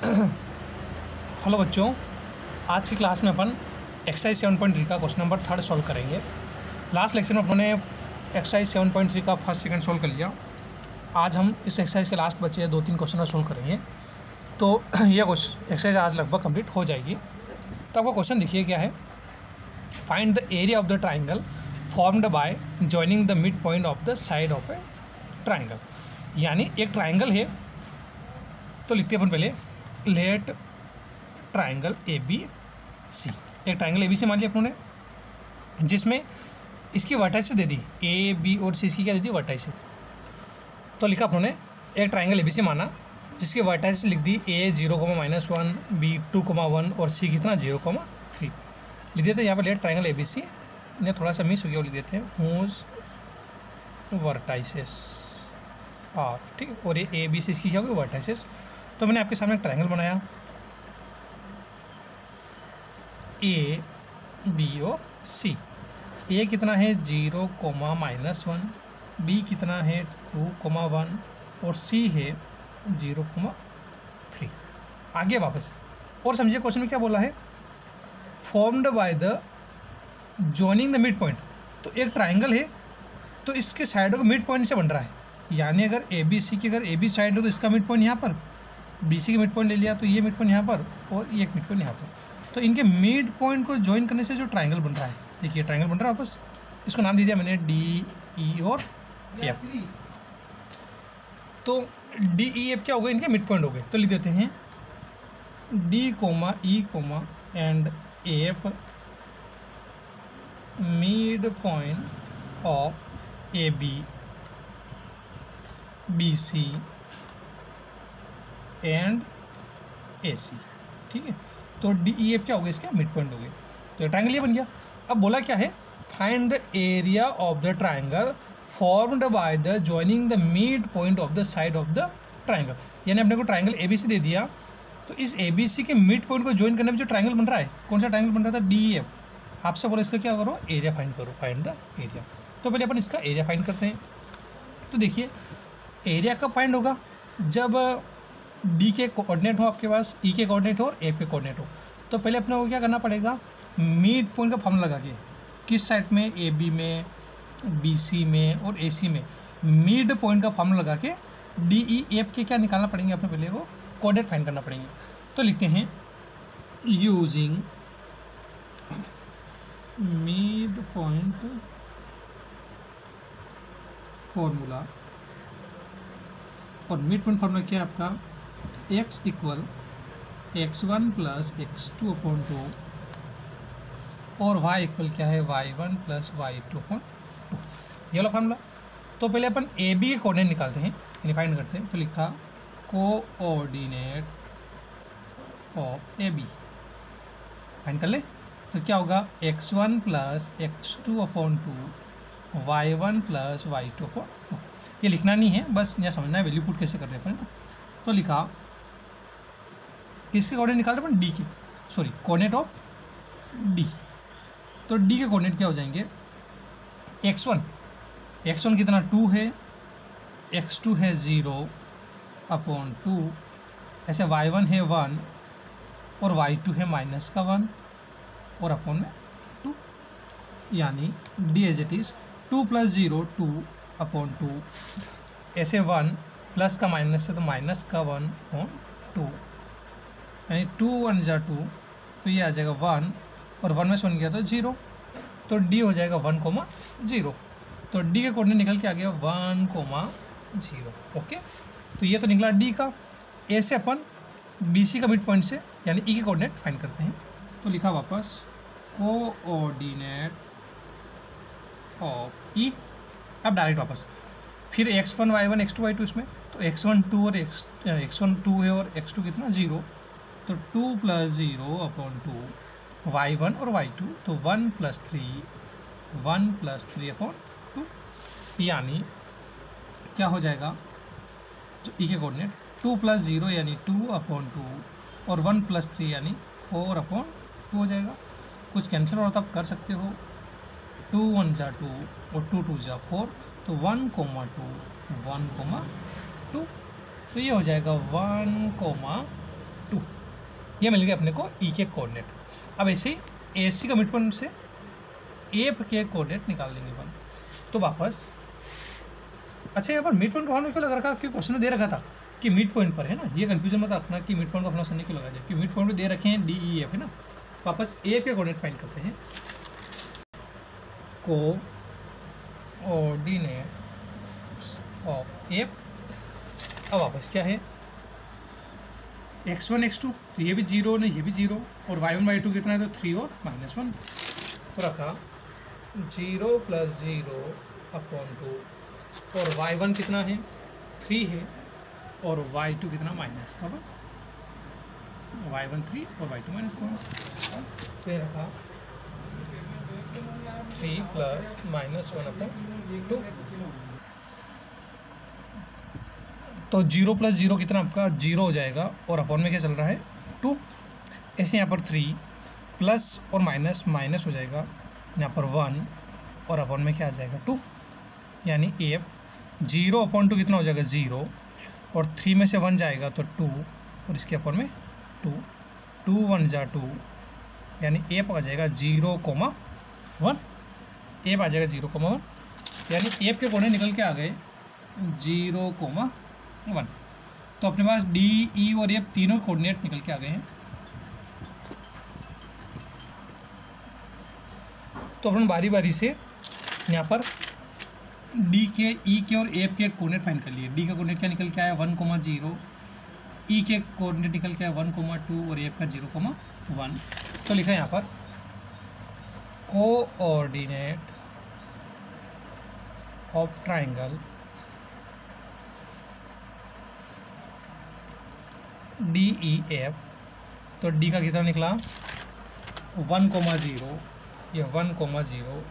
Hello बच्चों, आज की क्लास में अपन एक्सरसाइज 7.3 का क्वेश्चन नंबर 3 सॉल्व करेंगे। लास्ट लेक्चर में अपने एक्सरसाइज 7.3 का फर्स्ट सेकंड सॉल्व कर लिया। आज हम इस एक्सरसाइज के लास्ट बचे 2-3 क्वेश्चन और सॉल्व करेंगे, तो यह एक्सरसाइज आज लगभग कंप्लीट हो जाएगी। तो आपका क्वेश्चन देखिए क्या है। Find the area of the triangle formed by joining the midpoint of the side of a triangle. यानी एक ट्राइंगल है, तो लिखते हैं अपन पहले let triangle A B C. एक ट्राइंगल ए बी सी मान लिया अपनों ने, जिसमें इसकी vertices they the A B और सी। इसकी क्या दे दी? वर्टाइसेस। तो लिखा अपनों ने एक ट्राइंगल ए बी सी माना जिसकी वर्टाइसेस लिख दी ए 0,-1, बी 2,1 और सी कितना 0,3 लिख देते हैं। यहाँ पर let triangle A B C ने थोड़ा सा मिस हो गया, वो लिख देते हैं हुज वर्टाइसेस आर। ठीक है, और ये ए बी सी इसकी क्या होगी? वर्टाइसेस। तो मैंने आपके सामने एक ट्राइंगल बनाया ए बी और सी। ए कितना है 0,-1, बी कितना है 2,1 और सी है 0,3। आगे वापस और समझिए क्वेश्चन में क्या बोला है, formed by the joining the mid point. तो एक ट्राइंगल है, तो इसके साइडों का मिड पॉइंट से बन रहा है। यानी अगर ए बी सी की अगर ए बी साइड हो तो इसका मिड पॉइंट यहाँ पर, बी सी का मिड पॉइंट ले लिया तो ये मिड पॉइंट यहाँ पर और ये एक मिड पॉइंट यहाँ पर। तो इनके मिड पॉइंट को ज्वाइन करने से जो ट्राइंगल बन रहा है, देखिए ट्राइंगल बन रहा है वापस, इसको नाम दे दिया मैंने डी ई और एफ। तो डी ई एफ क्या हो गए? इनके मिड पॉइंट हो गए। तो लिख देते हैं D E and F midpoint of A B C and A C. ठीक है, तो डी ई एफ क्या हो गया? इसका मिड पॉइंट हो गया। तो ट्राइंगल ये बन गया। अब बोला क्या है, find the area of the triangle formed by the joining the midpoint of the side of the triangle. यानी अपने को ट्राइंगल ए बी सी दे दिया, तो इस ए बी सी के मिड पॉइंट को ज्वाइन करने में जो ट्राइंगल बन रहा है, कौन सा ट्राइंगल बन रहा था? D E F. आपसे बोला इसका क्या करो? एरिया फाइंड करो, फाइंड द एरिया। तो पहले अपन इसका एरिया फाइंड करते हैं। तो देखिए एरिया कब फाइंड होगा? जब डी के कोऑर्डिनेट हो आपके पास, ई के कोऑर्डिनेट हो और ए पे कोऑर्डिनेट हो। तो पहले अपने को क्या करना पड़ेगा, मिड पॉइंट का फॉर्मूला लगा के किस साइड में, ए बी में, बी सी में और ए सी में मिड पॉइंट का फॉर्मूला लगा के डी ई एफ के क्या निकालना पड़ेंगे, अपने पहले वो कोऑर्डिनेट फाइंड करना पड़ेंगे। तो लिखते हैं यूजिंग मिड पॉइंट फॉर्मूला। और मिड पॉइंट फॉर्मूला क्या है आपका? x equal x1 plus x2/2 और y इक्वल क्या है? y1 plus y2/2। ये वाला फार्मूला। तो पहले अपन ए बी के कोऑर्डिनेट निकालते हैं, यानी फाइंड करते हैं। तो लिखा coordinate of A B find कर ले। तो क्या होगा? x1 plus x2/2 y1 plus y2/2। ये लिखना नहीं है, बस यहाँ समझना है वैल्यू पुट कैसे कर रहे हैं अपन। तो लिखा किसके कोऑर्डिनेट निकाल रहे हैं अपन? डी के, सॉरी कोऑर्डिनेट ऑफ डी। तो डी के कोऑर्डिनेट क्या हो जाएंगे? x1 कितना 2 है, x2 है 0/2, ऐसे y1 है 1 और y2 है -1 और अपॉन में 2। यानी डी एज इट इज 2 + 0 2/2, ऐसे 1 प्लस का माइनस है तो माइनस का 1/2, यानी 2 1 × 2, तो ये आ जाएगा 1 और 1 में से 1 गया तो 0। तो डी हो जाएगा 1,0। तो डी का कोऑर्डिनेट निकल के आ गया 1,0। ओके, तो ये तो निकला डी का। ए से अपन बी सी का मिड पॉइंट से यानी ई के कोऑर्डिनेट फाइंड करते हैं। तो लिखा वापस कोऑर्डिनेट ऑफ ई। अब डायरेक्ट वापस फिर x1 y1 x2 y2 इसमें, तो x1 2 और x1 2 है और x2 कितना 0, तो 2 + 0/2 y1 और y2, तो 1 + 3/2। यानी क्या हो जाएगा? जो ई के कोऑर्डिनेट 2 + 0 यानी 2/2 और 1 + 3 यानी 4/2 हो जाएगा। कुछ कैंसिल और तब कर सकते हो, 2 1 × 2 और 2 2 × 4, तो 1,2 1,2। तो ये हो जाएगा 1,2 2। ये मिल गया अपने को ई के कोऑर्डिनेट। अब ऐसे ही ए सी का मिड पॉइंट से ए के कोऑर्डिनेट निकाल लेंगे अपन। तो वापस अच्छा यहाँ पर मिड पॉइंट को हमने क्यों लगा रखा, क्योंकि क्वेश्चन में दे रखा था कि मिड पॉइंट पर है ना, ये कंफ्यूजन मत रखना कि मिड पॉइंट को अपना सामने क्यों लगा दिया, कि मिड पॉइंट दे रखे हैं डी ई एफ है ना। वापस ए के कोऑर्डिनेट फाइंड करते हैं, कोऑर्डिनेट ऑफ एफ। अब वापस क्या है, x1 x2, तो ये भी 0 नहीं ये भी 0, और y1 y2 कितना है तो 3 और -1। तो रखा 0 + 0/2, और y1 कितना है 3 है, और y2 कितना -1, y1 3 और y2 -1। तो ये रखा 3 + -1/2। तो 0 + 0 कितना आपका 0 हो जाएगा, और अपॉन में क्या चल रहा है 2। ऐसे यहाँ पर 3 प्लस और माइनस माइनस हो जाएगा, यहाँ पर 1 और अपॉन में क्या आ जाएगा 2, यानी एफ 0/2 कितना हो जाएगा 0, और 3 में से 1 जाएगा तो 2, और इसके अपॉन में 2, 2 1 जा 2, यानी एफ आ जाएगा 0,1। एफ आ जाएगा 0,1, यानी एफ के कोने निकल के आ गए 0,1। तो अपने पास डी ई और एफ तीनों कोऑर्डिनेट निकल के आ गए हैं। तो अपन बारी बारी से यहाँ पर डी के ई के और एफ के कोऑर्डिनेट फाइंड कर लिए। डी का कोऑर्डिनेट क्या निकल के आया 1,0, ई के कोऑर्डिनेट निकल के आया 1,2 और एफ का 0,1। तो लिखा है यहाँ पर coordinate of triangle D E F. तो डी का कितना निकला 1,0, ये 1,0।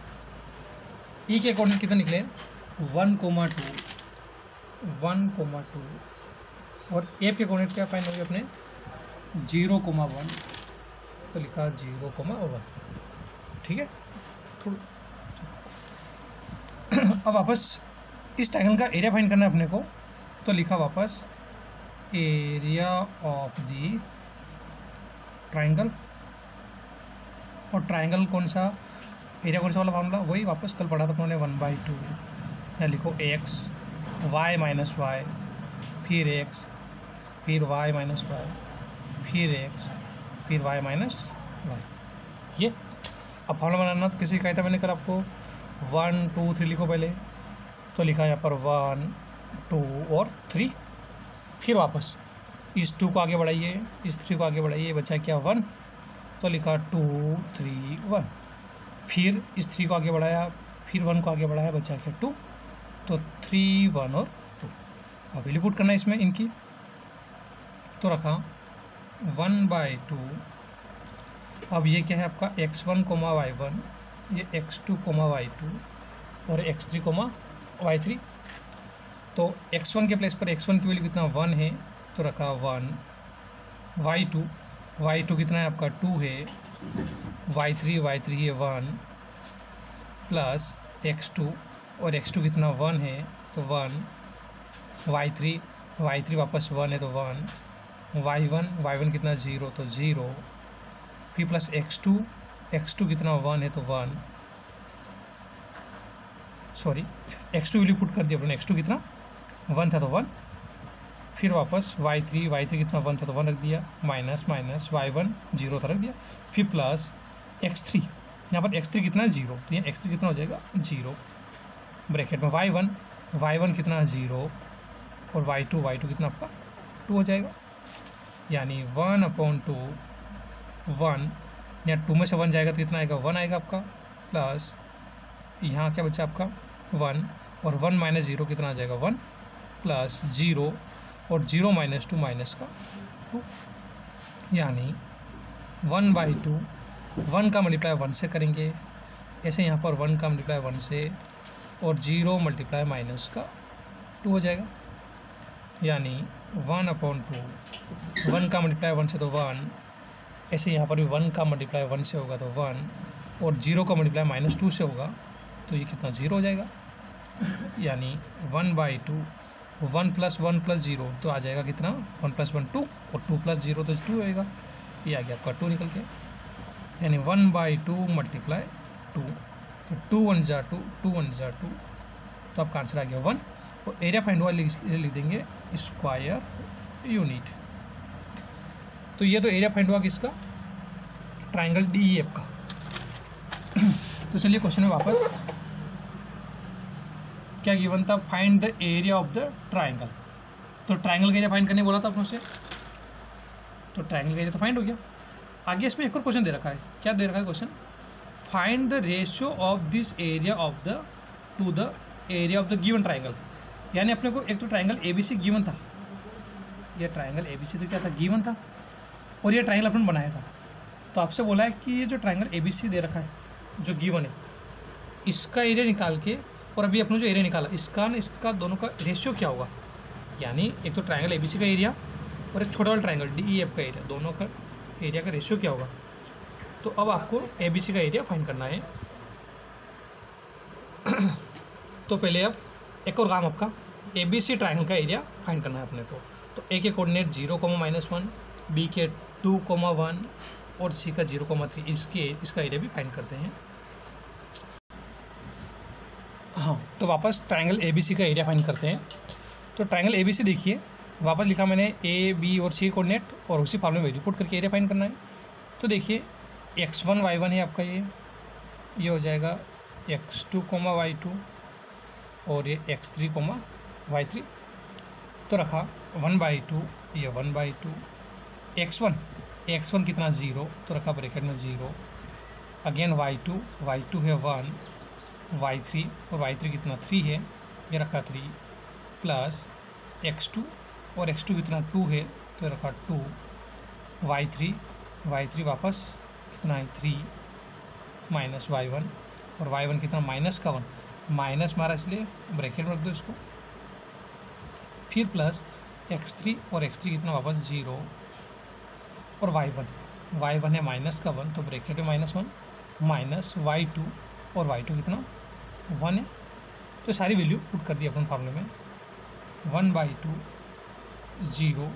ई के कोऑर्डिनेट कितने निकले 1,2, 1,2, और एफ के कोऑर्डिनेट क्या फाइंड होंगे अपने 0,1। तो लिखा 0,1, ठीक है। थोड़ा अब वापस इस ट्रायंगल का एरिया फाइंड करना है अपने को। तो लिखा वापस एरिया ऑफ द ट्रायंगल, और ट्रायंगल कौन सा, एरिया कौन सा वाला फॉर्मूला, वही वापस कल पढ़ा था अपने 1/2। या लिखो x y - y, फिर x, फिर y - y, फिर x, फिर y - y। ये अब फॉर्मूला बनाना किसी कहा था मैंने कल आपको 1 2 3 लिखो पहले। तो लिखा यहाँ पर 1 2 और 3, फिर वापस इस 2 को आगे बढ़ाइए, इस 3 को आगे बढ़ाइए, बचा क्या 1। तो लिखा 2 3 1, फिर इस 3 को आगे बढ़ाया, फिर 1 को आगे बढ़ाया, बचा क्या 2। तो 3 1 और 2। अब वैल्यू पुट करना है इसमें इनकी। तो रखा 1/2। अब ये क्या है आपका x1, y1, ये x2, y2, और x3, y3। तो x1 के प्लेस पर x1 की वैल्यू कितना 1 है, तो रखा 1। y2 कितना है आपका 2 है, y3 है 1, प्लस x2, और x2 कितना 1 है तो 1, y3 वापस 1 है तो 1, y1 कितना 0 तो 0, फिर प्लस x2 कितना 1 है तो 1, सॉरी x2 वैल्यू पुट कर दिया अपने, x2 कितना 1 था तो 1, फिर वापस y3 कितना 1 था तो 1 रख दिया, माइनस y1 0 था रख दिया, फिर प्लस x3, यहाँ पर x3 कितना 0, तो यहाँ x3 कितना हो जाएगा 0, ब्रैकेट में y1 कितना 0, और y2 कितना आपका 2 हो जाएगा, यानी 1/2 1, यहाँ 2 में से 1 जाएगा तो कितना आएगा 1 आएगा आपका, प्लस यहाँ क्या बचा आपका 1, और 1 - 0 कितना आ जाएगा 1, प्लस 0, और 0 - 2 माइनस का 2, यानी 1/2, 1 का मल्टीप्लाई 1 से करेंगे, ऐसे यहाँ पर 1 का मल्टीप्लाई 1 से, और 0 मल्टीप्लाई माइनस का 2 हो जाएगा, यानी 1/2, 1 का मल्टीप्लाई 1 से तो 1, ऐसे यहाँ पर भी 1 का मल्टीप्लाई 1 से होगा तो 1, और 0 का मल्टीप्लाई -2 से होगा तो ये कितना 0 हो जाएगा, यानी 1/2, 1 + 1 + 0 तो आ जाएगा कितना, 1 + 1 2 और 2 + 0 तो 2 होएगा, ये आ गया आपका 2 निकल के, यानी 1/2 × 2, तो 2 1 × 2, 2 1 × 2, तो आपका आंसर आ गया 1। और एरिया फाइंड हुआ लिख देंगे स्क्वायर यूनिट। तो ये तो एरिया फाइंड हुआ किसका, ट्राइंगल DEF का। तो चलिए क्वेश्चन में वापस, क्या गिवन था, find the area of the triangle. तो ट्राइंगल का एरिया फाइंड करने बोला था अपनों से, तो ट्राइंगल का एरिया तो फाइंड हो गया। आगे इसमें एक और क्वेश्चन दे रखा है, क्या दे रखा है question, find the ratio of this area of the two the area of the given triangle. यानी अपने को एक तो ट्राइंगल ABC गिवन था, ये ट्राइंगल ABC तो क्या था, गिवन था, और ये ट्राइंगल अपन बनाया था। तो आपसे बोला है कि ये जो ट्राइंगल ABC दे रखा है जो गिवन है, इसका एरिया निकाल के, और अभी अपने जो एरिया निकाला इसका दोनों का रेशियो क्या होगा। यानी एक तो ट्राइंगल ABC का एरिया और एक छोटा वाला ट्राइंगल DEF का एरिया, दोनों का एरिया का रेशियो क्या होगा। तो अब आपको ABC का एरिया फाइंड करना है। तो पहले अब एक और काम आपका, ABC ट्राइंगल का एरिया फाइंड करना है अपने को। तो A के कोऑर्डिनेट 0, -1, B के 2, 1 और C का 0, 3, इसका एरिया भी फाइंड करते हैं। हाँ, तो वापस ट्राइंगल ABC का एरिया फाइंड करते हैं। तो ट्राइंगल ABC देखिए, वापस लिखा मैंने A, B और C कोऑर्डिनेट, और उसी फॉर्मूले में रिपोर्ट करके एरिया फाइंड करना है। तो देखिए x1 y1 है आपका, ये हो जाएगा x2, y2 और ये x3, y3। तो रखा 1/2, ये 1/2, x1 कितना 0, तो रखा ब्रैकेट में 0, अगेन y2 है 1, y3 और y3 कितना 3 है, ये रखा 3 प्लस x2 और x2 कितना 2 है, तो रखा 2, y3 वापस कितना है 3 माइनस y1 और y1 कितना -1, माइनस मारा इसलिए ब्रैकेट में रख दो इसको, फिर प्लस x3 और x3 कितना वापस 0 और y1 है -1 तो ब्रैकेट में -1 माइनस y2 और y2 कितना 1 है। तो सारी वैल्यू पुट कर दी अपन फॉर्मूले में, 1/2 0,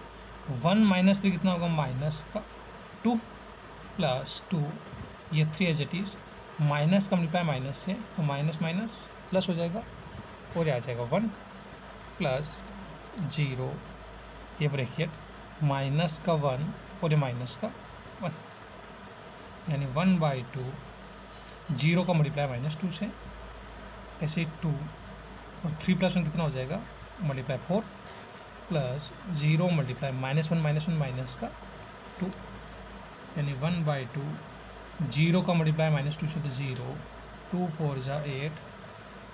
1 - 3 कितना होगा -2 प्लस 2, ये 3 एज इट इज़, माइनस का मल्टीप्लाई माइनस से, तो माइनस प्लस हो जाएगा, और ये आ जाएगा 1 प्लस 0, ये ब्रैकेट -1 और ये -1, यानी 1/2, 0 का मल्टीप्लाई -2 से, ऐसे ही 2 और 3 + 1 कितना हो जाएगा मल्टीप्लाई 4 प्लस 0 मल्टीप्लाई -1 का 2, यानी 1/2, 0 का मल्टीप्लाई -2 से तो 0, 2 4 × 8,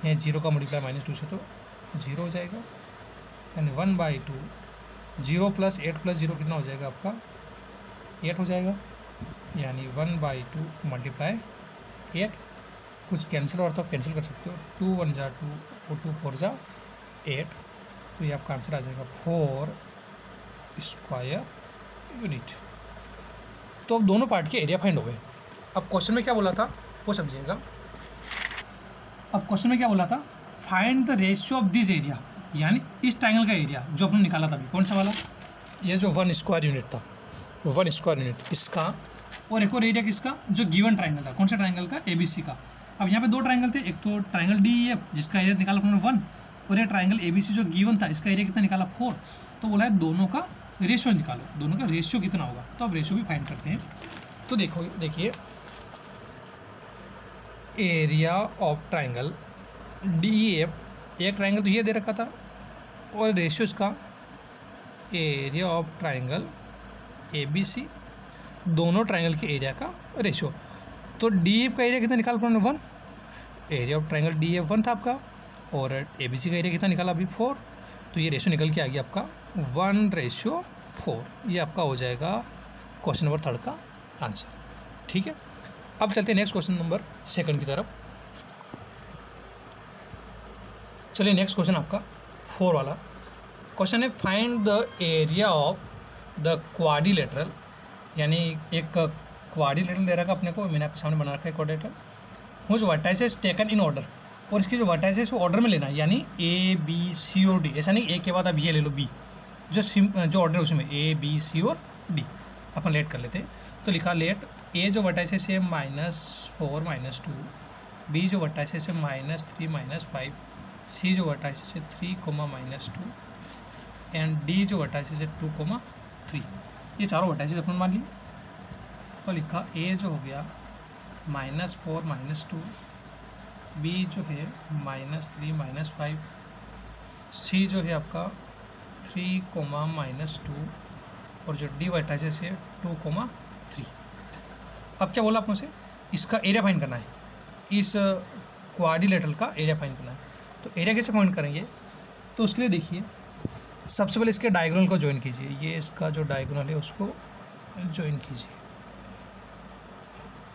यहाँ 0 का मल्टीप्लाई -2 से तो 0 हो जाएगा, यानी 1/2, 0 + 8 + 0 कितना हो जाएगा आपका 8 हो जाएगा, यानी 1/2 × 8, कुछ कैंसिल और तो कैंसिल कर सकते हो, 2 1 × 2 और 2 4 × 8, तो ये आपका आंसर आ जाएगा 4 स्क्वायर यूनिट। तो अब दोनों पार्ट के एरिया फाइंड हो गए। अब क्वेश्चन में क्या बोला था वो समझिएगा। अब क्वेश्चन में क्या बोला था, find the ratio of this area, यानी इस ट्राइंगल का एरिया जो आपने निकाला था अभी, कौन सा वाला, ये जो 1 स्क्वायर यूनिट था, 1 स्क्वायर यूनिट इसका, और एक और एरिया किसका, जो गिवन ट्राइंगल था, कौन सा ट्राइंगल का, ABC का। अब यहाँ पे दो ट्राइंगल थे, एक तो ट्राइंगल DEF जिसका एरिया निकाला अपने 1, और ये ट्राइंगल ABC जो गिवन था इसका एरिया कितना निकाला 4। तो बोला है दोनों का रेशियो निकालो, दोनों का रेशियो कितना होगा। तो अब रेशियो भी फाइंड करते हैं। तो देखिए एरिया ऑफ ट्राइंगल DEF, एक ट्राइंगल तो ये दे रखा था, और रेशियो इसका एरिया ऑफ ट्राइंगल ABC, दोनों ट्राइंगल के एरिया का रेशियो। तो DEF का एरिया कितना निकाला अपने 1, एरिया ऑफ ट्राइंगल DEF 1 था आपका, और ABC का एरिया कितना निकाला अभी 4, तो ये रेशियो निकल के आ गया आपका 1/4। ये आपका हो जाएगा क्वेश्चन नंबर 3 का आंसर। ठीक है, अब चलते हैं नेक्स्ट क्वेश्चन नंबर 2 की तरफ। चलिए नेक्स्ट क्वेश्चन आपका 4 वाला क्वेश्चन है, find the area of the quadrilateral, यानी एक क्वाड्रिलेटरल दे रखा अपने को, मैंने आपके सामने बना रखा है quadrilateral, which vertices taken in order. और इसके जो वर्टाइस है इसको ऑर्डर में लेना है, यानी ए बी सी और डी, ऐसा नहीं ए के बाद अब ये ले लो बी, जो ऑर्डर है उसमें ए बी सी और डी अपन लेट कर लेते हैं। तो लिखा लेट ए जो वर्टाइस है -4 -2, बी जो वर्टाइस है -3 -5, सी जो वर्टाइस है 3, -2 एंड डी जो वर्टाइस है 2, 3। ये चारों वर्टाइस अपन मान ली। तो लिखा ए जो हो गया -4 -2, बी जो है -3 -5, सी जो है आपका 3, -2 और जो डी वर्टाइसेस है 2, 3। अब क्या बोला आपने से, इसका एरिया फाइंड करना है, इस क्वाड्रिलेटरल का एरिया फाइंड करना है। तो एरिया कैसे फाइंड करेंगे, तो उसके लिए देखिए सबसे पहले इसके डायगोनल को ज्वाइन कीजिए, ये इसका जो डायगोनल है उसको ज्वाइन कीजिए,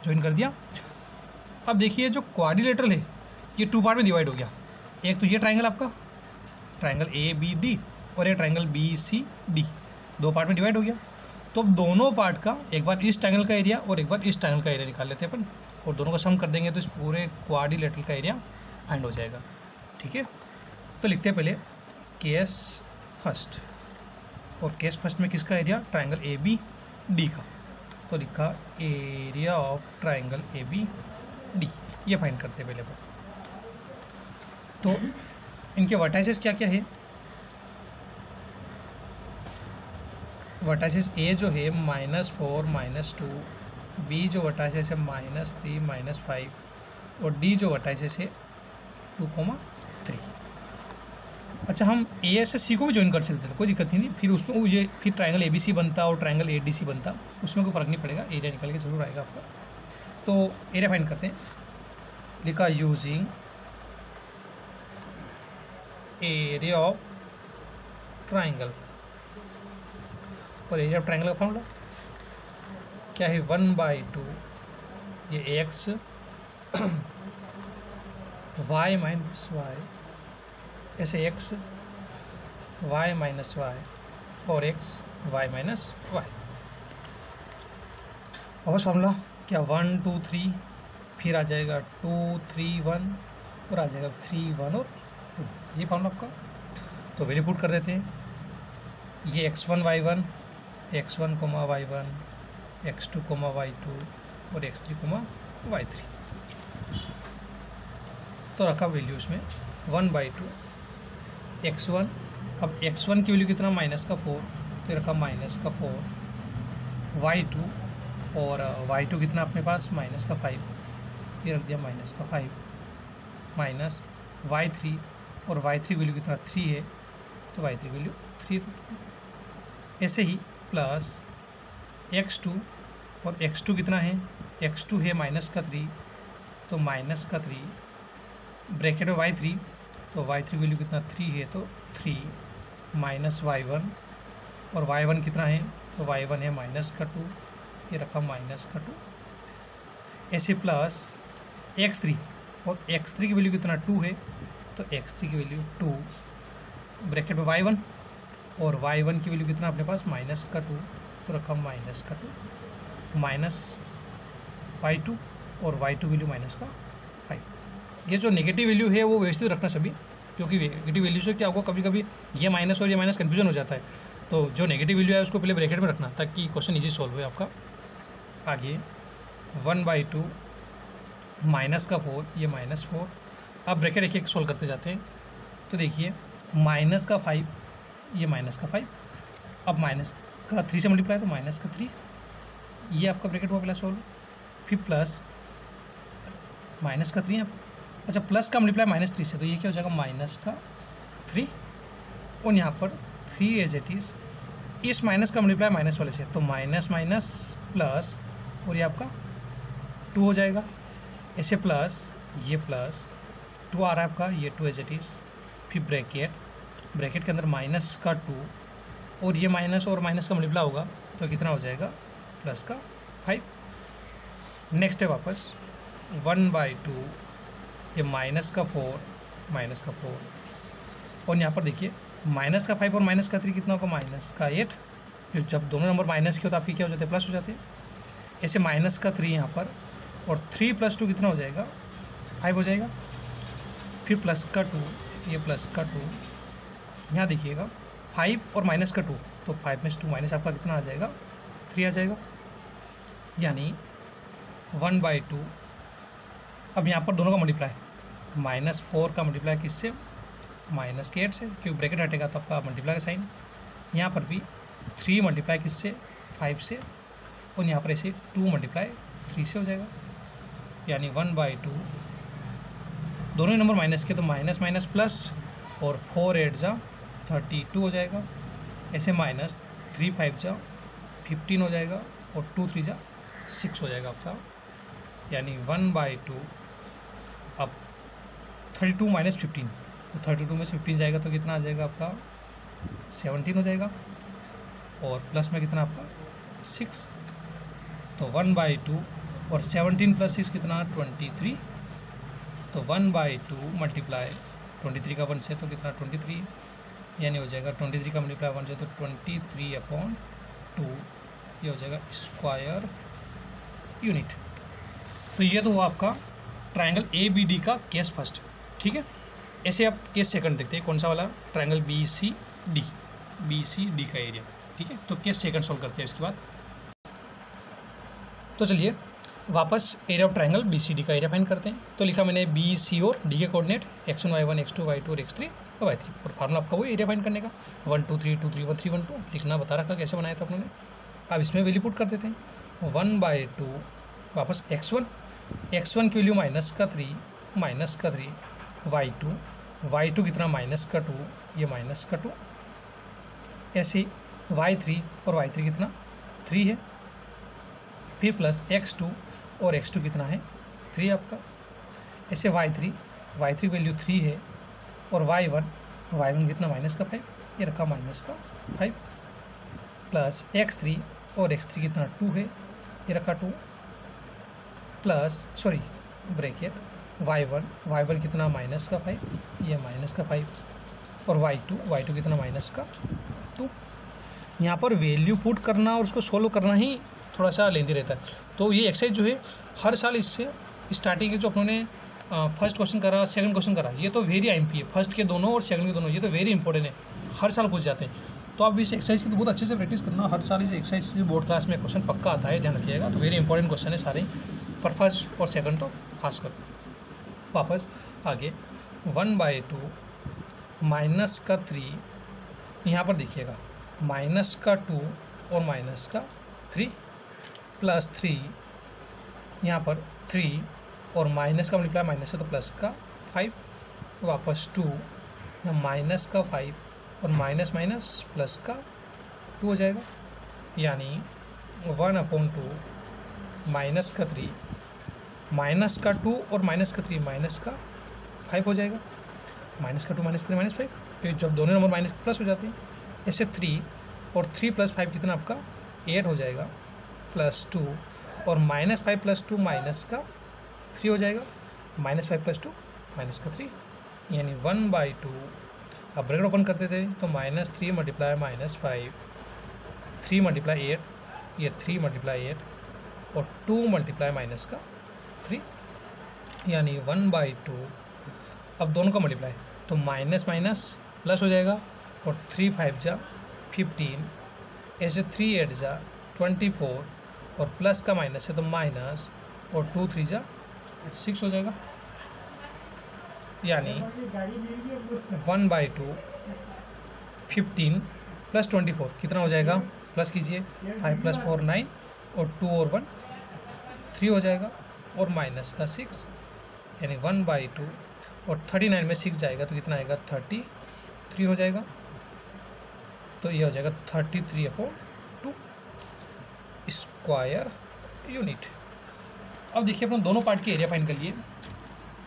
ज्वाइन कर दिया। अब देखिए जो क्वाड्रिलेटरल है ये 2 पार्ट में डिवाइड हो गया, एक तो ये ट्राइंगल आपका ट्राइंगल ए बी डी और एक triangle B C D, 2 part में डिवाइड हो गया। तो अब दोनों पार्ट का एक बार इस ट्राइंगल का एरिया और एक बार इस ट्राइंगल का एरिया निकाल लेते हैं अपन, और दोनों का सम कर देंगे तो इस पूरे क्वाड्रिलेटरल का एरिया फाइंड हो जाएगा। ठीक है, तो लिखते हैं पहले केस फर्स्ट, और केस फर्स्ट में किसका area, triangle A B D का। तो लिखा area of triangle A B D, ये फाइंड करते हैं पहले पर। तो इनके वर्टाइसेस क्या क्या है, वर्टाइसेस ए जो है -4 -2, बी जो वर्टाइसेस है -3 -5 और डी जो वर्टाइसेस है 2, 3। अच्छा, हम ए से सी को भी ज्वाइन कर सकते थे, कोई दिक्कत ही नहीं, फिर उसमें वो ये फिर ट्राइंगल ए बी सी बनता और ट्राइंगल ए डी सी बनता, उसमें कोई फ़र्क नहीं पड़ेगा, एरिया निकल के जरूर आएगा आपका। तो एरिया फाइंड करते हैं, लिखा यूजिंग एरिया ऑफ ट्राइंगल, और एरिया ऑफ ट्राइंगल का फॉर्मूला क्या है, 1/2 ये एक्स वाई माइनस वाई, ऐसे एक्स वाई माइनस वाई और एक्स वाई माइनस वाई। वापस फार्मूला क्या, 1 2 3, फिर आ जाएगा 2 3 1 और आ जाएगा 3 1 और 2, ये फार्मूला आपका। तो वैल्यू पुट कर देते हैं, ये x1 y1 x1 y1 x2 y2 और x3 y3, तो रखा वैल्यू इसमें 1/2 x1। अब x1 की वैल्यू कितना, -4, तो ये रखा -4, y2 और y2 कितना अपने पास -5, ये रख दिया -5, माइनस y3 और y3 वैल्यू कितना 3 है, तो y3 वैल्यू 3। ऐसे ही प्लस x2, और x2 कितना है, x2 है -3, तो -3 ब्रैकेट में y3, तो y3 वैल्यू कितना 3 है, तो 3 माइनस y1, और y1 कितना है, तो y1 है -2, ये रखा -2। ऐसे प्लस x3, और x3 की वैल्यू कितना 2 है, तो x3 की वैल्यू 2 ब्रैकेट में y1, और y1 की वैल्यू कितना अपने पास -2, तो रखा -2 माइनस y2, और y2 वैल्यू -5। ये जो नेगेटिव वैल्यू है वो व्यवस्थित रखना सभी, क्योंकि नेगेटिव वैल्यू से क्या होगा, कभी कभी ये माइनस और ये माइनस कन्फ्यूजन हो जाता है। तो जो नेगेटिव वैल्यू है उसको पहले ब्रैकेट में रखना, ताकि क्वेश्चन इजी सॉल्व हो आपका। आगे 1/2 -4, ये -4। अब ब्रैकेट एक सोल्व करते जाते हैं, तो देखिए -5, ये -5, अब -3 से मल्टीप्लाई, तो -3, ये आपका ब्रैकेट हुआ पहला सोल्व। फिर प्लस -3 आप, अच्छा प्लस का मल्टीप्लाई -3 से, तो ये क्या हो जाएगा -3, और यहाँ पर 3 एज इट इज़, इस माइनस का मल्टीप्लाई माइनस वाले से, तो माइनस माइनस प्लस, और ये आपका 2 हो जाएगा। ऐसे प्लस ये प्लस 2 आ रहा है आपका, ये 2 एज इट इज़, फिर ब्रैकेट के अंदर -2, और ये माइनस और माइनस का मल्टीप्लाई होगा, तो कितना हो जाएगा +5। नेक्स्ट है वापस 1/2, ये -4, और यहाँ पर देखिए -5 और -3 कितना होगा, -8। जो जब दोनों नंबर माइनस के हो तो आपकी क्या हो जाते हैं, प्लस हो जाते हैं। ऐसे -3 यहाँ पर, और 3 + 2 कितना हो जाएगा, 5 हो जाएगा। फिर प्लस का 2, ये प्लस का 2, यहाँ देखिएगा 5 और माइनस का 2, तो 5 में से 2 माइनस आपका कितना आ जाएगा, 3 आ जाएगा, यानी 1/2। अब यहाँ पर दोनों का मल्टीप्लाई, -4 का मल्टीप्लाई किससे, माइनस के 8 से, क्योंकि ब्रैकेट हटेगा तो आपका मल्टीप्लाई का साइन। यहाँ पर भी 3 मल्टीप्लाई किससे, 5 से, और यहाँ पर ऐसे 2 मल्टीप्लाई 3 से हो जाएगा, यानी 1/2। दोनों ही नंबर माइनस के तो माइनस माइनस प्लस, और 4 8 जा 32 हो जाएगा, ऐसे माइनस 3 5 जा 15 हो जाएगा, और 2 3 जा 6 हो जाएगा आपका, यानी 1/2। अब 32 माइनस 15, तो 32 में से 15 जाएगा तो कितना आ जाएगा आपका, 17 हो जाएगा, और प्लस में कितना आपका 6, तो 1/2, और 17 + 6 कितना 23, तो 1/2 मल्टीप्लाई 23 का 1 से तो कितना 23, यानी हो जाएगा 23 का मल्टीप्लाई 1 से तो 23/2, ये हो जाएगा स्क्वायर यूनिट। तो ये तो हुआ आपका ट्रायंगल ABD का केस फर्स्ट, ठीक है। ऐसे आप केस सेकंड देखते हैं, कौन सा वाला, ट्रायंगल BCD का एरिया, ठीक है। तो केस सेकंड सॉल्व करते हैं इसके बाद। तो चलिए वापस एरिया ऑफ ट्रायंगल BCD का एरिया फाइंड करते हैं। तो लिखा मैंने BC और D के coordinate x1 y1 x2 y2 और x3 y3, और फार्मूला आपका वही एरिया फाइंड करने का 1 2 3 2 3 1 3 1 2 लिखना बता रखा कैसे बनाया था अपने। अब इसमें वैल्यू पुट कर देते हैं, 1/2 वापस x1 की वैल्यू -3 y2 कितना -2, ये -2, ऐसे y3 और y3 कितना 3 है, फिर प्लस x2 और x2 कितना है 3 आपका, ऐसे y3 वैल्यू 3 है, और y1 कितना -5, ये रखा -5, प्लस x3 और x3 कितना 2 है, ये रखा 2, प्लस ब्रैकेट y1 कितना -5, ये -5, और y2 कितना -2। यहाँ पर वैल्यू पुट करना और उसको सोल्व करना ही थोड़ा सा लेंदी रहता है। तो ये एक्सरसाइज जो है हर साल इससे स्टार्टिंग के जो अपने फर्स्ट क्वेश्चन करा, सेकंड क्वेश्चन करा, ये तो वेरी IMP है, फर्स्ट के दोनों और सेकंड के दोनों, ये तो वेरी इंपॉर्टेंट है, हर साल पूछ जाते हैं। तो आप इस एक्सरसाइज की तो बहुत अच्छे से प्रैक्टिस करना, हर साल इस एक्सरसाइज से बोर्ड क्लास में क्वेश्चन पक्का आता है, ध्यान रखिएगा। तो वेरी इंपॉर्टेंट क्वेश्चन है सारे, पर फर्स्ट और सेकंड तो खास कर। वापस आगे 1/2 -3, यहाँ पर देखिएगा -2 और -3, प्लस 3, यहाँ पर 3 और माइनस का मल्टीप्लाई माइनस है तो प्लस का 5, वापस 2, -5 और माइनस प्लस का 2 हो जाएगा, यानी 1/2 -3 -2 और -3 -5 हो जाएगा, -2 -3 -5, क्योंकि जब दोनों नंबर माइनस प्लस हो जाते हैं। ऐसे 3 और 3 + 5 कितना आपका 8 हो जाएगा, प्लस 2 और -5 + 2 -3 हो जाएगा, -5 + 2 -3, यानी 1/2। अब ब्रैकेट ओपन करते थे तो -3 × -5, 3 × 8, ये 3 × 8 और 2 × -3, यानी 1/2। अब दोनों का मल्टीप्लाई तो माइनस प्लस हो जाएगा, और 3 5 जा 15, ऐसे 3 8 जा 24, और प्लस का माइनस है तो माइनस, और 2 3 जा 6 हो जाएगा, यानी 1/2 15 + 24 कितना हो जाएगा, प्लस कीजिए 5 + 4 9, और 2 और 1 3 हो जाएगा, और माइनस का 6, यानी 1/2, और 39 में 6 जाएगा तो कितना आएगा 33 हो जाएगा, तो ये हो जाएगा 33/2 स्क्वायर यूनिट। अब देखिए अपन दोनों पार्ट के एरिया फाइंड कर लिए,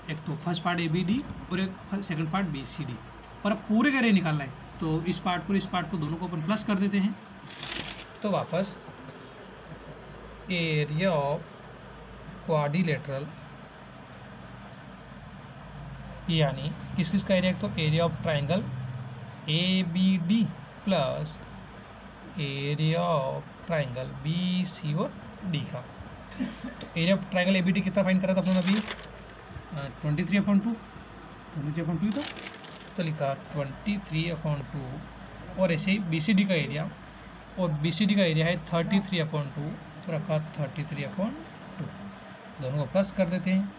एक तो फर्स्ट पार्ट ABD और एक सेकंड पार्ट BCD, पर अब पूरे का एरिया निकालना है, तो इस पार्ट को दोनों को अपन प्लस कर देते हैं। तो वापस एरिया ऑफ क्वाड्रिलेटरल, यानी किस का एरिया, तो area of triangle ABD plus area of triangle BC और D का। तो एरिया ऑफ ट्रायंगल ABD कितना फाइंड करा था अपने अभी 23/2, 23/2 था, तो लिखा 23/2। और ऐसे ही बी सी डी का एरिया, और बी सी डी का एरिया है 33/2, तो रखा 33/2। दोनों को प्लस कर देते हैं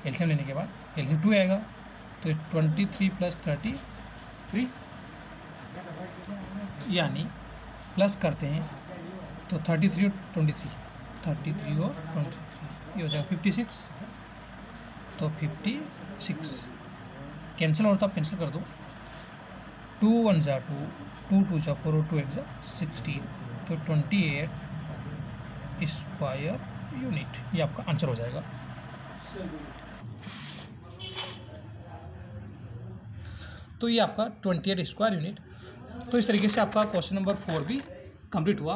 एलसीएम लेने के बाद, एलसीएम 2 आएगा, तो 23 + 33, यानी प्लस करते हैं तो 33 और 23, 33 और 23 ये हो जाएगा 56, तो 56 कैंसिल और तो आप कैंसिल कर दो, 2 1 × 2, 2 2 × 4 और 2 8 × 16, तो 28 स्क्वायर यूनिट ये आपका आंसर हो जाएगा। तो ये आपका 28 स्क्वायर यूनिट। तो इस तरीके से आपका क्वेश्चन नंबर 4 भी कंप्लीट हुआ।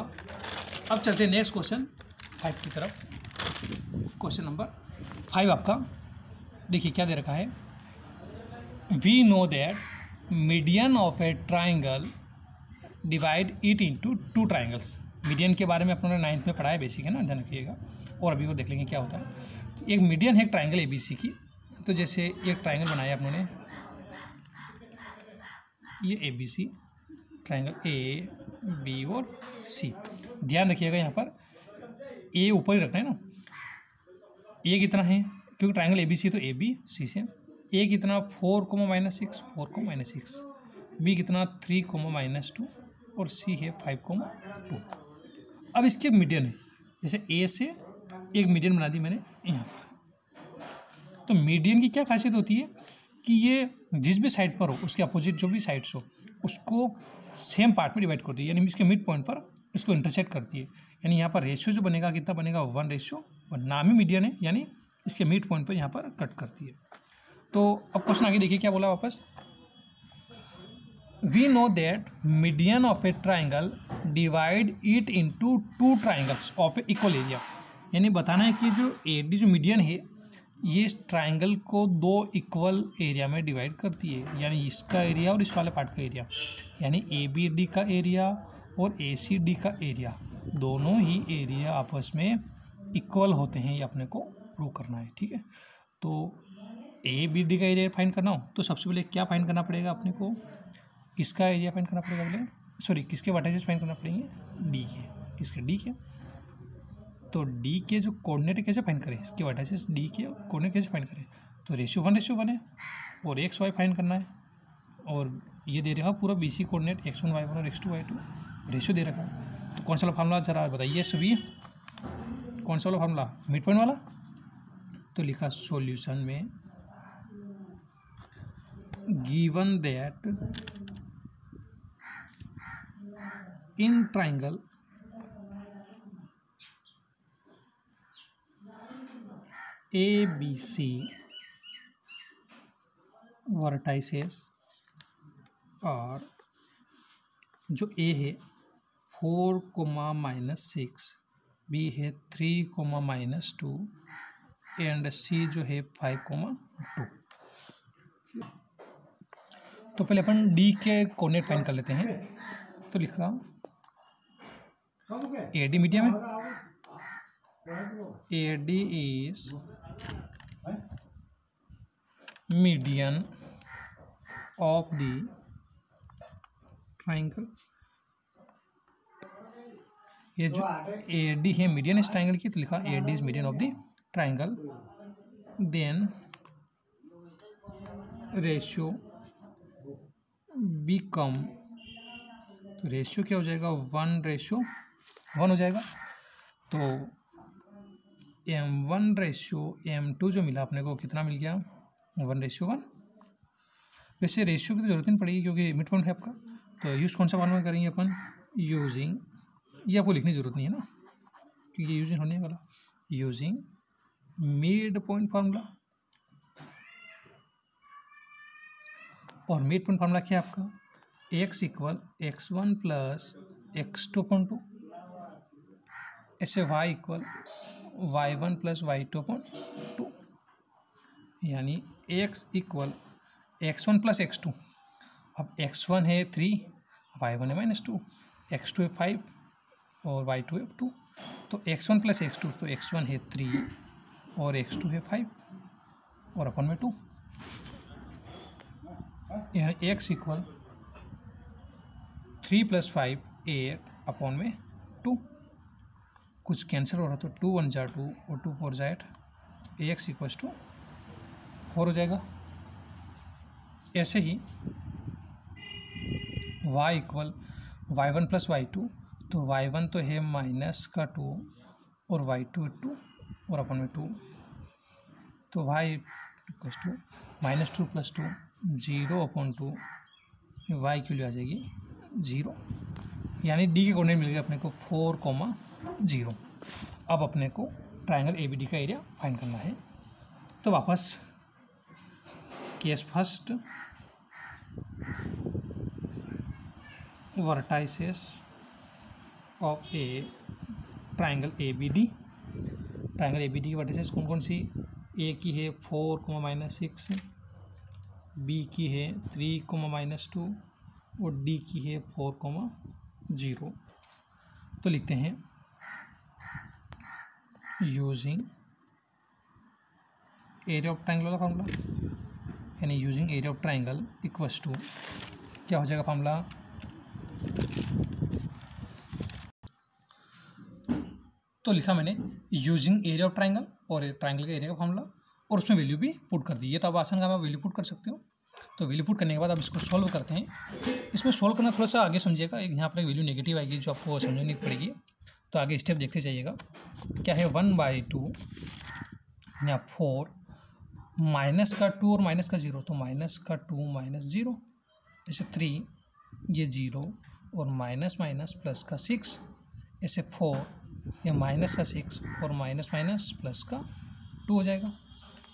अब चलते हैं नेक्स्ट क्वेश्चन 5 की तरफ। क्वेश्चन नंबर 5 आपका देखिए क्या दे रखा है, we know that median of a triangle divide it into 2 triangles. Median के बारे में अपने 9th में पढ़ा है, बेसिक है ना, ध्यान रखिएगा, और अभी वो देख लेंगे क्या होता है। तो एक मीडियन है एक ट्राइंगल ABC की। तो जैसे एक ट्राइंगल बनाया अपने, ये ABC ट्राइंगल A B और C। ध्यान रखिएगा यहाँ पर A ऊपर ही रखना है ना। A कितना है, क्योंकि ट्राइंगल ABC तो AB C से। A कितना 4, -6 4, B कितना 3, -2 और C है 5, 2। अब इसके मीडियन है, जैसे A से एक मीडियन बना दी मैंने यहाँ पर। तो मीडियन की क्या खासियत होती है कि ये जिस भी साइड पर हो उसके अपोजिट जो भी साइड्स हो उसको सेम पार्ट में डिवाइड करती है, यानी इसके मिड पॉइंट पर इसको इंटरसेक्ट करती है। यानी यहाँ पर रेशियो जो बनेगा कितना बनेगा 1:1, नाम ही मीडियन है, यानी इसके मिड पॉइंट पर यहाँ पर कट करती है। तो अब क्वेश्चन आगे देखिए क्या बोला वापस, we know that median of a triangle divide it into 2 triangles of a equal area. यानी बताना है कि जो AD जो मीडियन है ये इस ट्राइंगल को 2 इक्वल एरिया में डिवाइड करती है, यानी इसका एरिया और इस वाले पार्ट का एरिया, यानी ABD का एरिया और ACD का एरिया, दोनों ही एरिया आपस में इक्वल होते हैं, ये अपने को प्रूव करना है। ठीक है, तो ABD का एरिया फाइंड करना हो तो सबसे पहले क्या फाइंड करना पड़ेगा अपने को, किसका एरिया फाइंड करना पड़ेगा पहले, सॉरी किसके वर्टाइसेस फाइंड करना पड़ेंगे, D के, किसके D के। तो D के जो कोऑर्डिनेट कैसे फाइंड करें, इसके वर्टाइसेस D के कोऑर्डिनेट कैसे फाइंड करें, तो रेशियो 1:1 है और XY फाइंड करना है। और ये दे रखा पूरा BC कोऑर्डिनेट x1 y1 और x2 y2 रेशियो दे रखा है। तो कौन सा वाला फार्मूला जरा बताइए सभी, कौन सा वाला फार्मूला, मिड पॉइंट वाला। तो लिखा सॉल्यूशन में given that in triangle ABC vertices और जो A है 4, -6, B है 3, -2 एंड C जो है 5, 2। तो पहले अपन D के कोऑर्डिनेट फाइंड कर लेते हैं। तो लिखा AD मीडियम है, AD is median of the triangle. ये जो AD है मीडियन इस ट्राइंगल की, तो लिखा AD is median of the triangle. Then ratio become, तो रेशियो क्या हो जाएगा 1:1 हो जाएगा। तो M1:M2 जो मिला अपने को कितना मिल गया 1:1। वैसे रेशियो की तो जरूरत नहीं पड़ेगी क्योंकि मिड पॉइंट है आपका। तो यूज़ कौन सा फार्मूला करेंगे अपन, यूजिंग, ये आपको लिखने की जरूरत नहीं है ना क्योंकि ये यूजिंग होने वाला, यूजिंग मिड पॉइंट फार्मूला। और मिड पॉइंट फार्मूला क्या है आपका, x = x1 + x2/2, ऐसे y = y1 + y2/2, यानी x = x1 + x2। अब x1 है 3, y1 है -2, x2 है 5 और y2 है 2। तो x1 + x2, तो x1 है 3 और x2 है 5 और अपन में 2। यानी एक्स इक्वल 3 + 5 8 अपॉन में 2, कुछ कैंसिल हो रहा तो 2 × 1 = 2 और 2 × 4 = 8, एक्स इक्वल टू 4 हो जाएगा। ऐसे ही y इक्वल y1 + y2, तो y1 तो है -2 और y2 है 2 और अपन में 2, तो y इक्वल टू -2 + 2 0/2, y की वैल्यू आ जाएगी 0, यानी डी के कोऑर्डिनेट मिल गए अपने को 4, 0। अब अपने को ट्राइंगल ABD का एरिया फाइंड करना है। तो वापस case first, vertices of a triangle ABD। Triangle ABD की वर्टिसेस कौन कौन सी? ए की है 4, -6, बी की है 3, -2 और डी की है 4, 0। तो लिखते हैं यूजिंग एरिया ऑफ ट्राइंगल वाला फॉर्मूला, यानी using area of triangle equals to क्या हो जाएगा फॉर्मूला? तो लिखा मैंने यूजिंग एरिया ऑफ ट्राइंगल और ट्राइंगल का एरिया का फॉर्मूला, और उसमें वैल्यू भी पुट कर दी। ये तो अब आसान काम है, वैल्यू पुट कर सकते हो। तो वैल्यू पुट करने के बाद अब इसको सॉल्व करते हैं। इसमें सॉल्व करना थोड़ा सा आगे समझिएगा, यहाँ पर एक वैल्यू नेगेटिव आएगी जो आपको समझनी पड़ेगी। तो आगे स्टेप देखते जाइएगा। क्या है 1/2 या 4 -2 और -0, तो -2 -0, ऐसे 3 ये 0 और -+6, ऐसे 4 या -6 और -+2 हो जाएगा,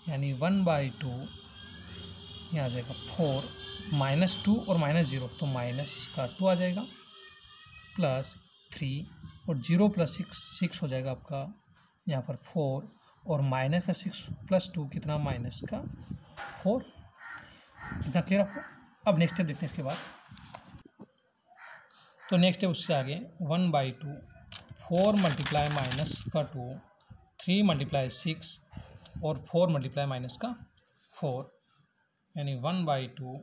यानी 1/2 यहाँ आ जाएगा 4 -2 और -0, तो -2 आ जाएगा, +3 और 0 + 6 हो जाएगा आपका यहाँ पर 4 और -6 + 2 कितना -4। इतना क्लियर आपको? अब नेक्स्ट स्टेप देखते हैं इसके बाद। तो नेक्स्ट स्टेप उससे आगे 1/2 4 × -2 3 × 6 और 4 × -4, यानी 1/2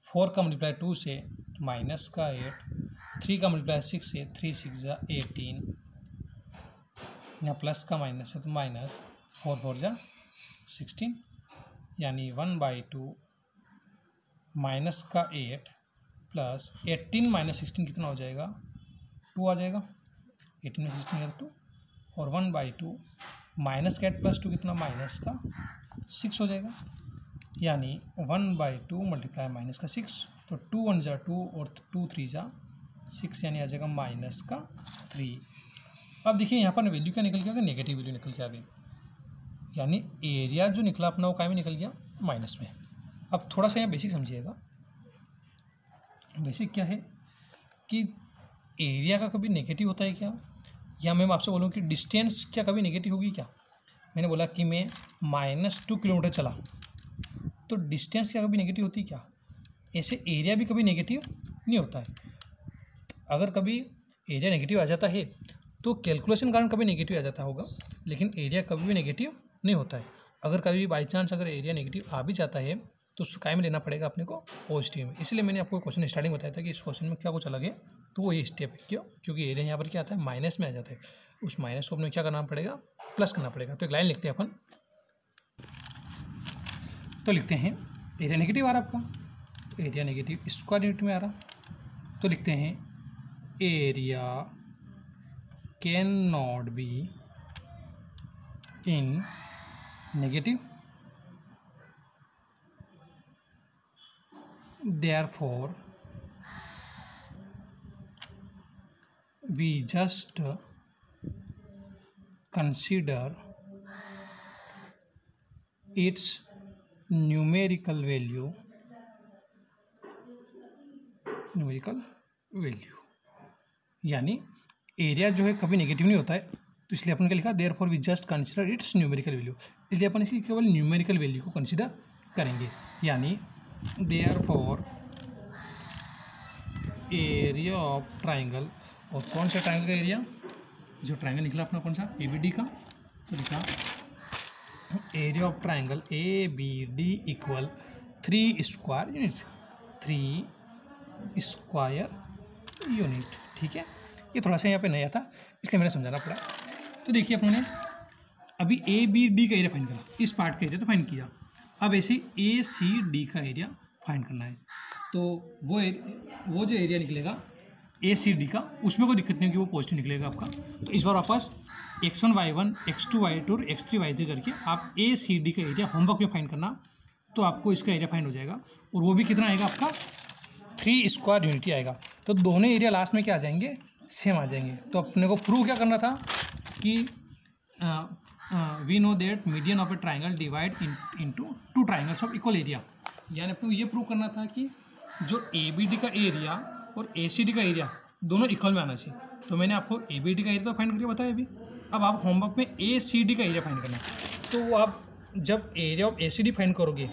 4 का मल्टीप्लाई 2 से -8, 3 का मल्टीप्लाई 6 से 3 × 6 = 18, यहाँ प्लस का माइनस है तो -4 × 4 = 16, यानी 1/2 -8 प्लस 18 - 16 कितना हो जाएगा? 2 आ जाएगा। 18 में 16 2, और 1/2 -8 + 2 कितना -6 हो जाएगा, यानी 1/2 × -6, तो 2 × 1 = 2 और 2 × 3 = 6, यानी आ जाएगा -3। अब देखिए यहाँ पर वैल्यू क्या निकल के आ गया? नेगेटिव वैल्यू निकल के आ गई, यानी एरिया जो निकला अपना वो काय में निकल गया? माइनस में। अब थोड़ा सा यहाँ बेसिक समझिएगा। बेसिक क्या है कि एरिया का कभी नेगेटिव होता है क्या? या मैं आपसे बोलूँ कि डिस्टेंस क्या कभी नेगेटिव होगी क्या? मैंने बोला कि मैं -2 किलोमीटर चला, तो डिस्टेंस क्या कभी नेगेटिव होती है क्या? ऐसे एरिया भी कभी नेगेटिव नहीं होता है। अगर कभी एरिया नेगेटिव आ जाता है तो कैलकुलेशन कारण कभी नेगेटिव आ जाता होगा, लेकिन एरिया कभी भी नेगेटिव नहीं होता है। अगर कभी बाई चांस अगर एरिया नेगेटिव आ भी जाता है तो उसको काय में लेना पड़ेगा अपने को? पॉजिटिव में। इसलिए मैंने आपको क्वेश्चन स्टार्टिंग बताया था कि इस क्वेश्चन में क्या कुछ अलग है, तो वो ये स्टेप है। क्यों? क्योंकि एरिया यहाँ पर क्या आता है? माइनस में आ जाता है। उस माइनस को अपने क्या करना पड़ेगा? प्लस करना पड़ेगा। तो एक लाइन लिखते हैं अपन, तो लिखते हैं एरिया नेगेटिव आ रहा आपका, एरिया नेगेटिव स्क्वायर यूनिट में आ रहा, तो लिखते हैं area can not be in negative, therefore we just consider its numerical value, यानी एरिया जो है कभी नेगेटिव नहीं होता है, तो इसलिए अपन क्या लिखा? therefore we just consider its numerical value, इसलिए अपन इसकी केवल न्यूमेरिकल वैल्यू को कंसिडर करेंगे। यानी therefore एरिया ऑफ ट्राइंगल, और कौन सा ट्राइंगल का एरिया? जो ट्राइंगल निकला अपना कौन सा? ABD का, तो लिखा area of triangle ABD equal 3 square unit, 3 square unit. ठीक है, ये थोड़ा सा यहाँ पे नया था इसलिए मैंने समझाना पड़ा। तो देखिए अपने अभी ए बी डी का एरिया फाइंड करा, इस पार्ट का एरिया तो फाइंड किया, अब ऐसे ए सी डी का एरिया फाइंड करना है। तो वो जो एरिया निकलेगा ए सी डी का, उसमें कोई दिक्कत नहीं होगी, वो पॉजिटिव निकलेगा आपका। तो इस बार वापस x1 y1 x2 y2 और x3 y3 करके आप ए सी डी का एरिया होमवर्क में फाइंड करना, तो आपको इसका एरिया फाइंड हो जाएगा। और वो भी कितना आएगा आपका 3 स्क्वायर यूनिट आएगा। तो दोनों एरिया लास्ट में क्या आ जाएंगे, सेम आ जाएंगे। तो अपने को प्रूव क्या करना था कि we know that median of a triangle divide into 2 triangles of equal area. यानी अपने को ये प्रूव करना था कि जो ए बी डी का एरिया और ए सी डी का एरिया दोनों इक्वल में आना चाहिए। तो मैंने आपको ए बी डी का एरिया तो फाइंड करके बताया अभी। अब आप होमवर्क में ए सी डी का एरिया फाइंड करना। तो आप जब area of A C D find करोगे,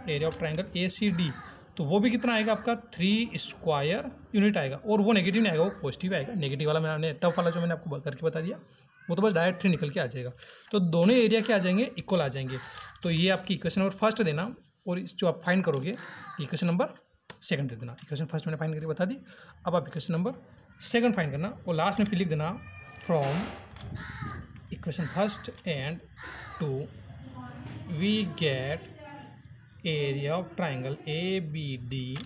area of triangle A C D, तो वो भी कितना आएगा आपका 3 स्क्वायर यूनिट आएगा। और वो नेगेटिव नहीं आएगा, वो पॉजिटिव आएगा। नेगेटिव वाला मैंने टफ वाला जो मैंने आपको करके बता दिया वो तो बस डायरेक्ट 3 निकल के आ जाएगा। तो दोनों एरिया क्या आ जाएंगे, इक्वल आ जाएंगे। तो ये आपकी इक्वेशन नंबर फर्स्ट देना, और इस जो आप फाइंड करोगे इक्वेशन नंबर सेकंड दे देना। इक्वेशन फर्स्ट मैंने फाइंड करके बता दी, अब आप इक्वेशन नंबर सेकंड फाइंड करना और लास्ट में फिर लिख देना from equation first and 2 we get area of triangle A B D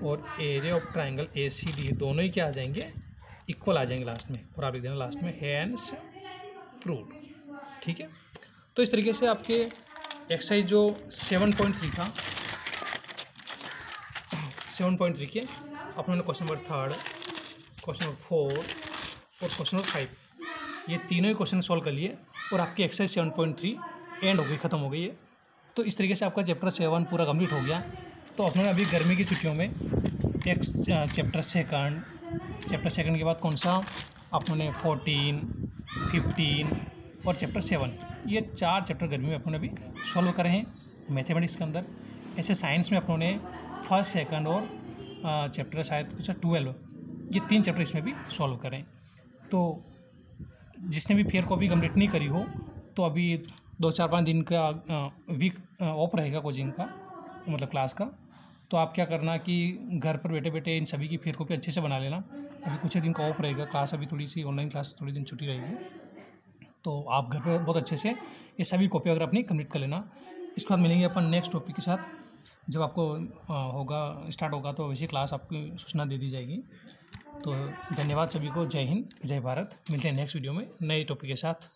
और area of triangle A C D दोनों ही क्या आ जाएंगे, इक्वल आ जाएंगे लास्ट में। और आप लिख देना लास्ट में हैंस प्रूव्ड। ठीक है, तो इस तरीके से आपके एक्सरसाइज जो 7.3 था, 7.3 के अपने क्वेश्चन नंबर 3, क्वेश्चन नंबर 4 और क्वेश्चन नंबर 5, ये तीनों ही क्वेश्चन सॉल्व कर लिए और आपकी एक्सरसाइज 7.3 एंड हो गई, ख़त्म हो गई है। तो इस तरीके से आपका चैप्टर 7 पूरा कंप्लीट हो गया। तो अपने अभी गर्मी की छुट्टियों में चैप्टर सेकंड के बाद कौन सा अपने 14, 15 और चैप्टर 7, ये 4 चैप्टर गर्मी में अपने अभी सॉल्व करे हैं मैथमेटिक्स के अंदर। ऐसे साइंस में अपनों ने फर्स्ट, सेकंड और चैप्टर शायद कुछ 12, ये 3 चैप्टर इसमें भी सॉल्व करें। तो जिसने भी फेयर कॉपी कंप्लीट नहीं करी हो तो अभी 2-4-5 दिन का वीक ऑफ रहेगा कोचिंग का, मतलब क्लास का। तो आप क्या करना कि घर पर बैठे बैठे इन सभी की फेयर कॉपी अच्छे से बना लेना। अभी कुछ दिन का ऑफ रहेगा क्लास, अभी थोड़ी सी ऑनलाइन क्लास थोड़ी दिन छुट्टी रहेगी। तो आप घर पर बहुत अच्छे से ये सभी कॉपी अगर अपनी कंप्लीट कर लेना। इसके बाद मिलेंगे अपन नेक्स्ट टॉपिक के साथ। जब आपको स्टार्ट होगा तो वैसी क्लास आपकी सूचना दे दी जाएगी। तो धन्यवाद सभी को। जय हिंद, जय भारत। मिलते हैं नेक्स्ट वीडियो में नए टॉपिक के साथ।